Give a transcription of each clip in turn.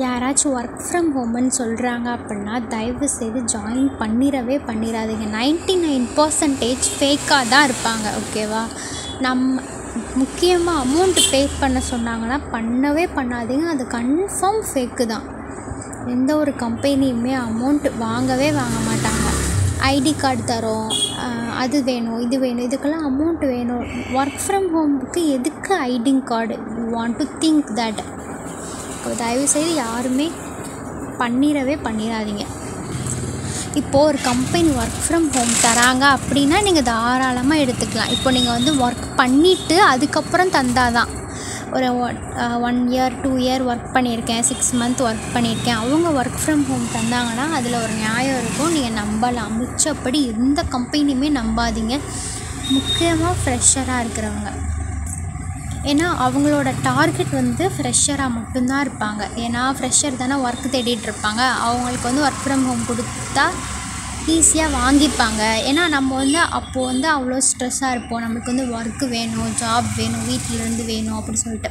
யாராச்சும் work from ஹோம்னு சொல்கிறாங்க அப்படின்னா தயவு செய்து ஜாயின் பண்ணிடாதீங்க. 99% ஃபேக்காக தான் இருப்பாங்க. ஓகேவா? முக்கியமாக அமௌண்ட் பே பண்ண சொன்னாங்கன்னா பண்ணாதீங்க. அது கன்ஃபார்ம் ஃபேக்கு தான். எந்த ஒரு கம்பெனியுமே அமௌண்ட் வாங்க மாட்டாங்க. ஐடி கார்டு தரோம், அது வேணும், இது வேணும், இதுக்கெல்லாம் அமௌண்ட் வேணும். ஒர்க் ஃப்ரம் ஹோமுக்கு எதுக்கு ID card? You want to think that. தயவுசெய்து யாருமே பண்ணிடாதீங்க. இப்போது ஒரு கம்பெனி ஒர்க் ஃப்ரம் ஹோம் தராங்க அப்படின்னா நீங்கள் தாராளமாக எடுத்துக்கலாம். இப்போ நீங்கள் ஒர்க் பண்ணிவிட்டு அதுக்கப்புறம் தந்தாதான். ஒரு 1 year 2 year ஒர்க் பண்ணியிருக்கேன், 6 month ஒர்க் பண்ணியிருக்கேன், அவங்க ஒர்க் ஃப்ரம் ஹோம் தந்தாங்கன்னா அதில் ஒரு நியாயம் இருக்கும், நீங்கள் நம்பலாம். மிச்சப்படி எந்த கம்பெனியுமே நம்பாதீங்க. முக்கியமாக ஃப்ரெஷராக இருக்கிறவங்க. ஏன்னா அவங்களோட டார்கெட் ஃப்ரெஷராக மட்டும்தான் இருப்பாங்க. ஏன்னா ஃப்ரெஷர் தானே ஒர்க் தேடிட்டு இருப்பாங்க. அவங்களுக்கு ஒர்க் ஃப்ரம் ஹோம் கொடுத்தா ஈஸியாக வாங்கிப்பாங்க. ஏன்னா நம்ம அப்போது அவ்வளோ ஸ்ட்ரெஸ்ஸாக இருப்போம். நம்மளுக்கு ஒர்க்கு வேணும், ஜாப் வேணும், வீட்டிலேருந்து வேணும் அப்படி சொல்லிட்டு.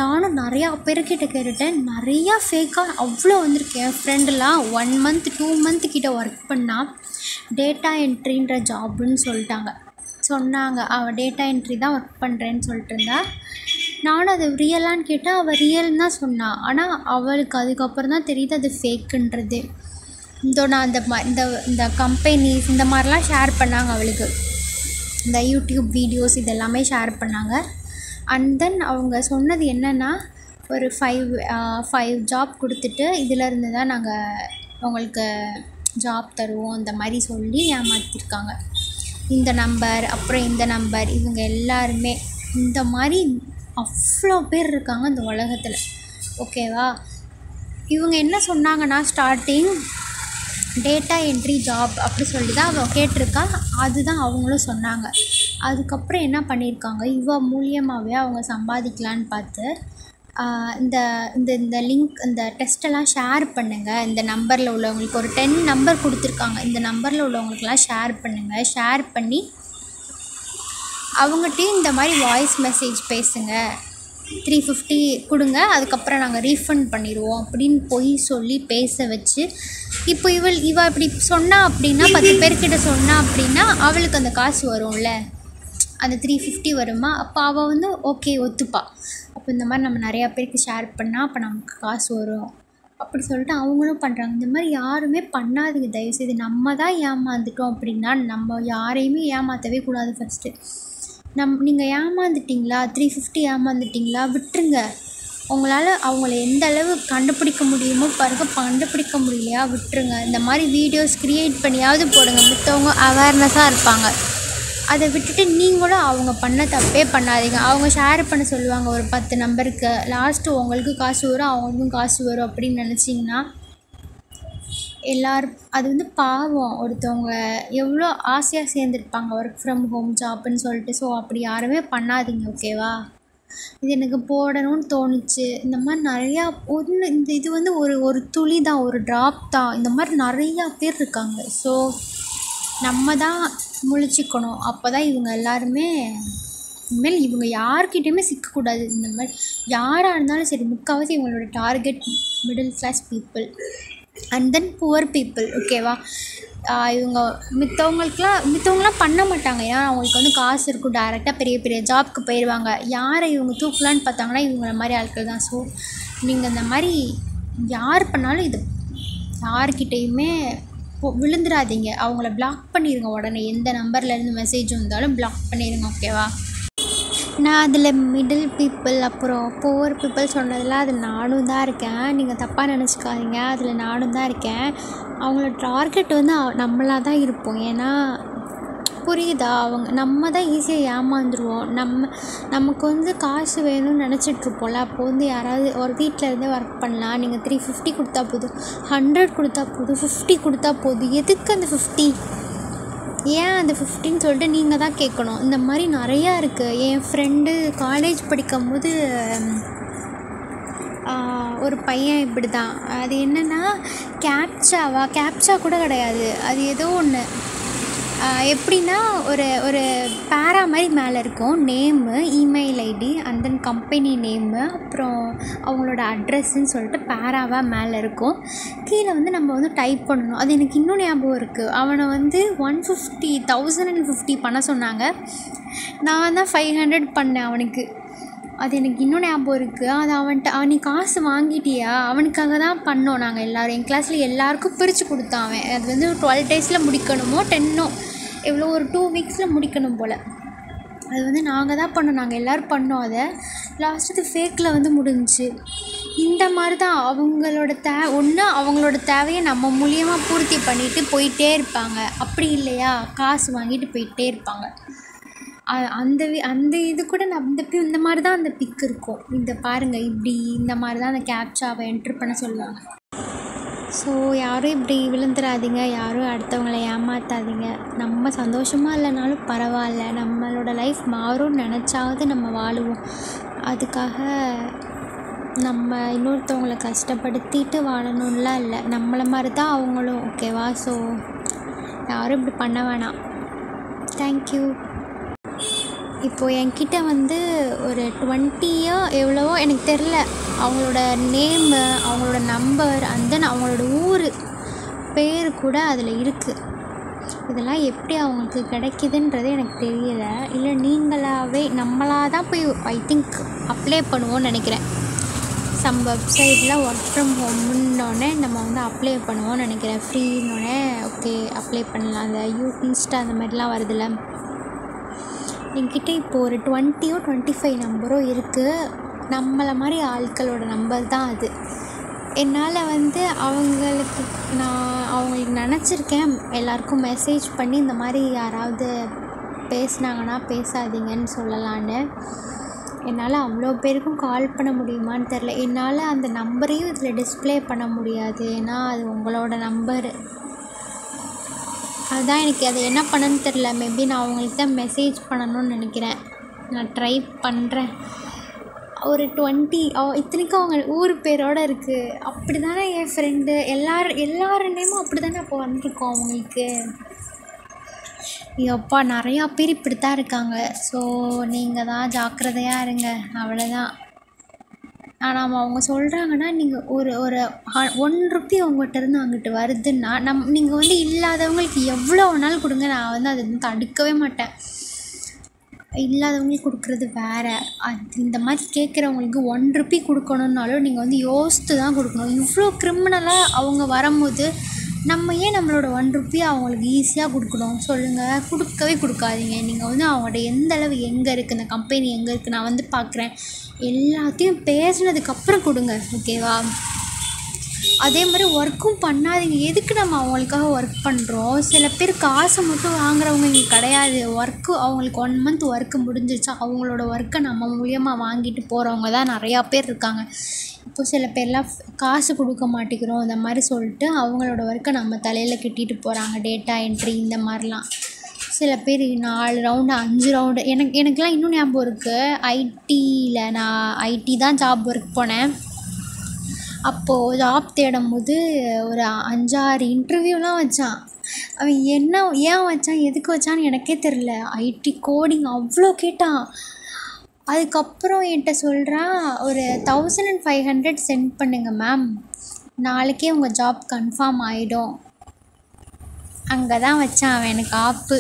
நானும் நிறையா பேர்கிட்ட கேட்டுட்டேன். நிறையா ஃபேக்காக அவ்வளோ வந்திருக்கு. என் ஃப்ரெண்டெலாம் 1 month 2 month கிட்ட ஒர்க் பண்ணால் டேட்டா என்ட்ரின்ற ஜாப்புன்னு சொன்னாங்க. அவள் டேட்டா என்ட்ரி தான் ஒர்க் பண்ணுறேன்னு சொல்லிட்டு இருந்தா. நானும் அது ரியலான்னு கேட்டால் அவள் ரியல்னு தான் சொன்னாள். ஆனால் அவளுக்கு அதுக்கப்புறம் தான் தெரியுது அது ஃபேக்குன்றது. நான் இந்த கம்பெனிஸ் இந்த மாதிரிலாம் ஷேர் பண்ணாங்க அவளுக்கு. இந்த யூடியூப் வீடியோஸ் இதெல்லாமே ஷேர் பண்ணாங்க. அண்ட் தென் அவங்க சொன்னது என்னென்னா, ஒரு 5 ஜாப் கொடுத்துட்டு இதிலேருந்து தான் நாங்கள் உங்களுக்கு ஜாப் தருவோம் இந்த மாதிரி சொல்லி ஏமாற்றிருக்காங்க. இந்த நம்பர், அப்புறம் இந்த நம்பர், இவங்க எல்லாருமே இந்த மாதிரி அவ்வளோ பேர் இருக்காங்க இந்த உலகத்தில். ஓகேவா? இவங்க என்ன சொன்னாங்கன்னா, ஸ்டார்டிங் டேட்டா என்ட்ரி ஜாப் அப்படி சொல்லி தான் அவள் கேட்டிருக்கா. அதுதான் அவங்களும் சொன்னாங்க. அதுக்கப்புறம் என்ன பண்ணியிருக்காங்க, இவ மூலியமாகவே அவங்க சம்பாதிக்கலான்னு பார்த்து இந்த இந்த லிங்க், இந்த டெஸ்ட்டெல்லாம் ஷேர் பண்ணுங்கள், இந்த நம்பரில் உள்ளவங்களுக்கு ஒரு 10 நம்பர் கொடுத்துருக்காங்க, இந்த நம்பரில் உள்ளவங்களுக்கெல்லாம் ஷேர் பண்ணுங்கள், ஷேர் பண்ணி அவங்ககிட்டையும் இந்த மாதிரி வாய்ஸ் மெசேஜ் பேசுங்க, 350 கொடுங்க, அதுக்கப்புறம் நாங்கள் ரீஃபண்ட் பண்ணிடுவோம் அப்படின்னு சொல்லி பேச வச்சு, இப்போ இவ இப்படி சொன்னா அப்படின்னா 10 பேர்கிட்ட சொன்னா அப்படின்னா அவளுக்கு அந்த காசு வரும்ல, அந்த 350 வருமா? அப்போ அவள் ஓகே ஒத்துப்பா. அப்போ இந்த மாதிரி நம்ம நிறையா பேருக்கு ஷேர் பண்ணால் அப்போ நமக்கு காசு வரும் அப்படி சொல்லிட்டு அவங்களும் பண்ணுறாங்க. இந்த மாதிரி யாருமே பண்ணாதீங்க தயவுசெய்து. நம்ம தான் ஏமாந்துட்டோம் அப்படின்னா நம்ம யாரையுமே ஏமாற்றவே கூடாது. ஃபஸ்ட்டு நீங்கள் ஏமாந்துட்டிங்களா, 350 ஏமாந்துட்டிங்களா, விட்டுருங்க. உங்களால் அவங்கள எந்த அளவு கண்டுபிடிக்க முடியுமோ பாருங்கள். கண்டுபிடிக்க முடியலையா விட்டுருங்க. இந்த மாதிரி வீடியோஸ் க்ரியேட் பண்ணியாவது போடுங்க, மித்தவங்க அவேர்னஸாக இருப்பாங்க. அதை விட்டுட்டு நீங்களும் அவங்க பண்ண தப்பே பண்ணாதீங்க. அவங்க ஷேர் பண்ண சொல்லுவாங்க ஒரு 10 நம்பருக்கு, லாஸ்ட்டு உங்களுக்கு காசு வரும் அவங்களுக்கும் காசு வரும் அப்படின்னு நினச்சிங்கன்னா எல்லோரும் அது பாவம். ஒருத்தவங்க எவ்வளோ ஆசையாக சேர்ந்துருப்பாங்க ஒர்க் ஃப்ரம் ஹோம் ஜாப்புன்னு சொல்லிட்டு. ஸோ அப்படி யாருமே பண்ணாதீங்க. ஓகேவா? இது எனக்கு போடணும்னு தோணுச்சு. இந்த மாதிரி நிறையா இது ஒரு துளி தான், ஒரு ட்ராப் தான். இந்த மாதிரி நிறையா பேர் இருக்காங்க. ஸோ நம்ம தான் முழிச்சிக்கணும். அப்போ தான் இவங்க எல்லாருமே இனிமேல் இவங்க யார்கிட்டையுமே சிக்கக்கூடாது. இந்த மாதிரி யாராக இருந்தாலும் சரி, முக்கால்வாசி இவங்களோட target middle class people and then poor people. ஓகேவா? இவங்க மித்தவங்களாம் பண்ண மாட்டாங்க. ஏன்னா அவங்களுக்கு காசு இருக்கும், டைரெக்டாக பெரிய பெரிய ஜாப்க்கு போயிடுவாங்க. யாரை இவங்க தூக்கலான்னு பார்த்தாங்கன்னா இவங்கள மாதிரி ஆட்கள் தான். ஸோ நீங்கள் இந்த மாதிரி யார் பண்ணாலும் இது யார்கிட்டையுமே விழுந்துடாதீங்க. அவங்கள பிளாக் பண்ணிடுங்க உடனே. எந்த நம்பர்லேருந்து மெசேஜ் வந்தாலும் பிளாக் பண்ணிடுங்க. ஓகேவா? நான் அதில் மிடில் பீப்புள் அப்புறம் புவர் பீப்புள் சொன்னதெல்லாம் அதில் நானும் தான் இருக்கேன். நீங்கள் தப்பாக நினச்சிக்காதீங்க, அதில் நானும் தான் இருக்கேன். அவங்களோட டார்கெட் நம்மளாக தான் இருப்போம். ஏன்னா புரியுதா? நம்ம தான் ஈஸியாக ஏமாந்துருவோம். நமக்கு காசு வேணும்னு நினச்சிட்ருப்போம்ல. அப்போ யாராவது ஒரு வீட்டில் இருந்தே ஒர்க் பண்ணலாம், நீங்கள் 350 கொடுத்தா போதும், 100 கொடுத்தா போதும், 50 கொடுத்தா போதும். எதுக்கு அந்த 50? ஏன் அந்த 50ன்னு சொல்லிட்டு நீங்கள் தான் கேட்கணும். இந்த மாதிரி நிறையா இருக்குது. என் ஃப்ரெண்டு காலேஜ் படிக்கும் போது ஒரு பையன் இப்படி தான். அது என்னென்னா கேப்சா கூட கிடையாது, அது ஏதோ ஒன்று. எப்படின்னா ஒரு ஒரு பேரா மாதிரி மேலே இருக்கும், name, email ID, and then company name, அப்புறம் அவங்களோட அட்ரஸ்ன்னு சொல்லிட்டு பேராவாக மேலே இருக்கும். கீழே வந்து நம்ம வந்து டைப் பண்ணணும். அது எனக்கு இன்னும் ஞாபகம் இருக்குது. அவனை வந்து 150 பண்ண சொன்னாங்க. நான் தான் 500 பண்ணேன் அவனுக்கு. அது எனக்கு இன்னும் ஞாபகம் இருக்குது. அது அவன்கிட்ட நீ காசு வாங்கிட்டியா, அவனுக்காக தான் பண்ணோம் நாங்கள் எல்லோரும். என் கிளாஸில் எல்லாேருக்கும் பிரித்து கொடுத்தான் அவன். அது வந்து 12 days முடிக்கணுமோ 10 எவ்வளோ ஒரு 2 weeksல் முடிக்கணும் போல். அது வந்து நாங்கள் தான் பண்ணோம், நாங்கள் எல்லோரும் பண்ணோம். அதை லாஸ்ட்டு ஃபேக்கில் வந்து முடிஞ்சிச்சு. இந்த மாதிரி தான் அவங்களோட அவங்களோட தேவையை நம்ம மூலியமாக பூர்த்தி பண்ணிவிட்டு போயிட்டே இருப்பாங்க. அப்படி இல்லையா, காசு வாங்கிட்டு போயிட்டே இருப்பாங்க. அந்த இது கூட இந்த மாதிரி தான் அந்த பிக் இருக்கும். இந்த பாருங்கள், இப்படி இந்த மாதிரி தான் அந்த கேப்சாவை என்ட்ரு பண்ண சொல்லுவாங்க. ஸோ யாரும் இப்படி விழுந்துடாதீங்க, யாரும் அடுத்தவங்களை ஏமாற்றாதீங்க. நம்ம சந்தோஷமாக இல்லைனாலும் பரவாயில்ல, நம்மளோட லைஃப் மாறும்னு நினச்சாவது நம்ம வாழுவோம். அதுக்காக நம்ம இன்னொருத்தவங்களை கஷ்டப்படுத்திட்டு வாழணும்லாம் இல்லை. நம்மளை மாதிரி தான் அவங்களும், ஓகேவா? ஸோ யாரும் இப்படி பண்ண வேணாம். தேங்க்யூ. இப்போது என்கிட்ட வந்து ஒரு 20 எவ்வளவோ எனக்கு தெரில, அவங்களோட நேமு, அவங்களோட நம்பர், அண்ட் தென் அவங்களோட ஊர் பேர் கூட அதில் இருக்குது. இதெல்லாம் எப்படி அவங்களுக்கு கிடைக்கிதுன்றது எனக்கு தெரியலை. இல்லை நம்மளாக தான் போய் ஐ திங்க் அப்ளை பண்ணுவோன்னு நினைக்கிறேன். சம் வெப்சைட்டில் ஒர்க் ஃப்ரம் ஹோம்னோடனே நம்ம வந்து அப்ளை பண்ணுவோன்னு நினைக்கிறேன். ஃப்ரீன்னொடனே ஓகே அப்ளை பண்ணலாம். அந்த இன்ஸ்டா அந்த மாதிரிலாம் வருதுல்ல. என்கிட்ட இப்போது ஒரு 20 25 நம்பரோ இருக்குது. நம்மளை மாதிரி ஆட்களோட நம்பர் தான் அது. என்னால் வந்து அவங்களுக்கு நினச்சிருக்கேன் எல்லாருக்கும் மெசேஜ் பண்ணி இந்த மாதிரி யாராவது பேசுனாங்கன்னா பேசாதீங்கன்னு சொல்லலான்னு. என்னால் அவ்வளோ பேருக்கும் கால் பண்ண முடியுமான்னு தெரில. என்னால் அந்த நம்பரையும் இதில் டிஸ்பிளே பண்ண முடியாது, ஏன்னா அது உங்களோட நம்பரு. அதுதான் எனக்கு அது என்ன பண்ணணுன்னு தெரில. மேபி நான் அவங்களுக்கு தான் மெசேஜ் பண்ணணும்னு நினைக்கிறேன். நான் ட்ரை பண்ணுறேன். ஒரு 20 இத்தனைக்கும் அவங்க ஊர் பேரோடு இருக்குது. அப்படி தானே என் ஃப்ரெண்டு எல்லார் நேமும் அப்படி தானே அப்போ வந்திருக்கோம் அவங்களுக்கு. அப்பா நிறையா பேர் இப்படி தான் இருக்காங்க. ஸோ நீங்கள் தான் ஜாக்கிரதையாக இருங்க, அவ்வளோதான். ஆனால் அவங்க சொல்கிறாங்கன்னா நீங்கள் ஒரு ₹1 உங்கள்கிட்ட இருந்து அங்கிட்டு வருதுன்னா நீங்கள் வந்து இல்லாதவங்களுக்கு எவ்வளோ வேணாலும் கொடுங்க, நான் வந்து அதை தடுக்கவே மாட்டேன். இல்லாதவங்களுக்கு கொடுக்குறது வேறு. இந்த மாதிரி கேட்குறவங்களுக்கு ₹1 கொடுக்கணுன்னாலும் நீங்கள் வந்து யோசித்து தான் கொடுக்கணும். இவ்வளோ கிரிமினலாக அவங்க வரும்போது நம்ம ஏன் நம்மளோட ₹1 அவங்களுக்கு ஈஸியாக கொடுக்கணும் சொல்லுங்கள்? கொடுக்கவே கொடுக்காதீங்க. நீங்கள் வந்து அவங்கள்ட்ட எந்த அளவு எங்கே இருக்குது, இந்த கம்பெனி எங்கே இருக்குது, நான் வந்து பார்க்குறேன், எல்லாத்தையும் பேசினதுக்கப்புறம் கொடுங்க, ஓகேவா? அதே மாதிரி ஒர்க்கும் பண்ணாதீங்க. எதுக்கு நம்ம அவங்களுக்காக ஒர்க் பண்ணுறோம்? சில பேர் காசை மட்டும் வாங்குறவங்க இங்கே கிடையாது. அவங்களுக்கு 1 month ஒர்க்கு முடிஞ்சிருச்சா அவங்களோட ஒர்க்கை நம்ம மூலியமாக வாங்கிட்டு போகிறவங்க தான் நிறையா பேர் இருக்காங்க. இப்போ சில பேர்லாம் காசு கொடுக்க மாட்டேங்கிறோம் இந்த மாதிரி சொல்லிட்டு அவங்களோட ஒர்க்கை நம்ம தலையில் கட்டிட்டு போகிறாங்க. டேட்டா என்ட்ரி இந்த மாதிரிலாம். சில பேர் 4 ரவுண்டு 5 ரவுண்டு. எனக்குலாம் இன்னும் ஞாபகம் இருக்குது. ஐடியில் நான் ஐடி தான் ஜாப் ஒர்க் போனேன். அப்போது ஜாப் தேடும் போது ஒரு 5-6 இன்டர்வியூலாம் வச்சான். அவன் ஏன் வச்சான், எதுக்கு வச்சான்னு எனக்கே தெரில. ஐடி கோடிங் அவ்வளோ கேட்டான். அதுக்கப்புறம் என்கிட்ட சொல்கிறான், ஒரு 1500 சென்ட் பண்ணுங்கள் மேம், நாளைக்கே உங்கள் ஜாப் கன்ஃபார்ம் ஆகிடும். அங்கே தான் வச்சான் அவன் எனக்கு ஆப்பு.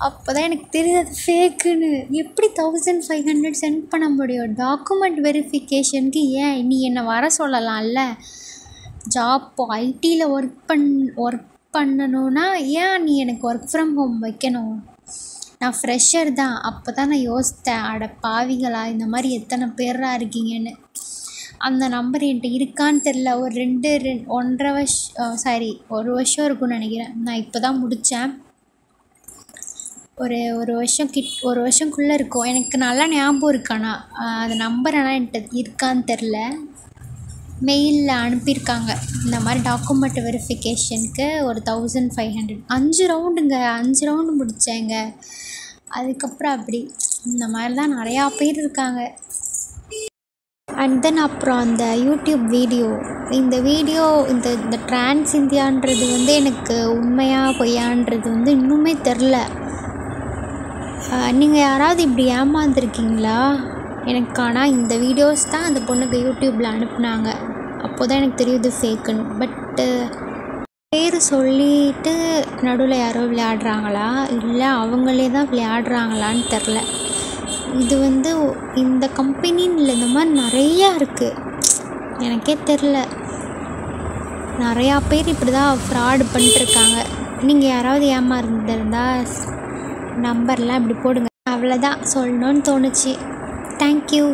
அப்போ தான் எனக்கு தெரியாது ஃபேக்குன்னு. எப்படி 1500 சென்ட் பண்ண முடியும்? டாக்குமெண்ட் வெரிஃபிகேஷனுக்கு ஏன் நீ என்னை வர சொல்லலாம்ல? ஜாப் ஐடியில் ஒர்க் பண்ணணுன்னா ஏன் நீ எனக்கு ஒர்க் ஃப்ரம் ஹோம் வைக்கணும்? நான் ஃப்ரெஷர் தான். அப்போ தான் நான் யோசித்தேன், அட பாவிகளா, இந்த மாதிரி எத்தனை பேராக இருக்கீங்கன்னு. அந்த நம்பர் என்கிட்ட இருக்கான்னு தெரில. ஒரு 1.5 வருஷம் இருக்கும்னு நினைக்கிறேன். நான் இப்போ தான் முடித்தேன். ஒரு வருஷம்குள்ளே இருக்கும். எனக்கு நல்லா ஞாபகம் இருக்கானா அந்த நம்பர், ஆனால் என்கிட்ட இருக்கான்னு தெரில. மெயிலில் அனுப்பியிருக்காங்க இந்த மாதிரி டாக்குமெண்ட் வெரிஃபிகேஷனுக்கு ஒரு 1500. 5 ரவுண்டுங்க, 5 ரவுண்டு முடித்தேங்க. அதுக்கப்புறம் அப்படி இந்த மாதிரி தான் நிறையா பேர் இருக்காங்க. அண்ட் தென் அப்புறம் அந்த யூடியூப் வீடியோ இந்த ட்ரான்ஸ் இந்தியான்றது வந்து எனக்கு உண்மையாக பொய்யான்றது வந்து இன்னுமே தெரில. நீங்கள் யாராவது இப்படி ஏமாந்துருக்கீங்களா? எனக்கு ஆனால் இந்த வீடியோஸ் தான் அந்த பொண்ணுக்கு யூடியூப்பில் அனுப்புனாங்க. அப்போ தான் எனக்கு தெரியுது ஃபேக்குன்னு. பட்டு பேர் சொல்லிட்டு நடுவில் யாரோ விளையாடுறாங்களா இல்லை அவங்களே தான் விளையாடுறாங்களான்னு தெரில. இது வந்து இந்த கம்பெனின்னு இல்லை, இந்த மாதிரி நிறையா இருக்குது, எனக்கே தெரில. நிறையா பேர் இப்படி தான் ஃப்ராடு பண்ணிட்டுருக்காங்க. நீங்கள் யாராவது ஏமாந்துருந்தா நம்பர்லாம் இப்படி போடுங்க. அவ்வளோதான் சொல்லணுன்னு தோணுச்சு. தேங்க்யூ.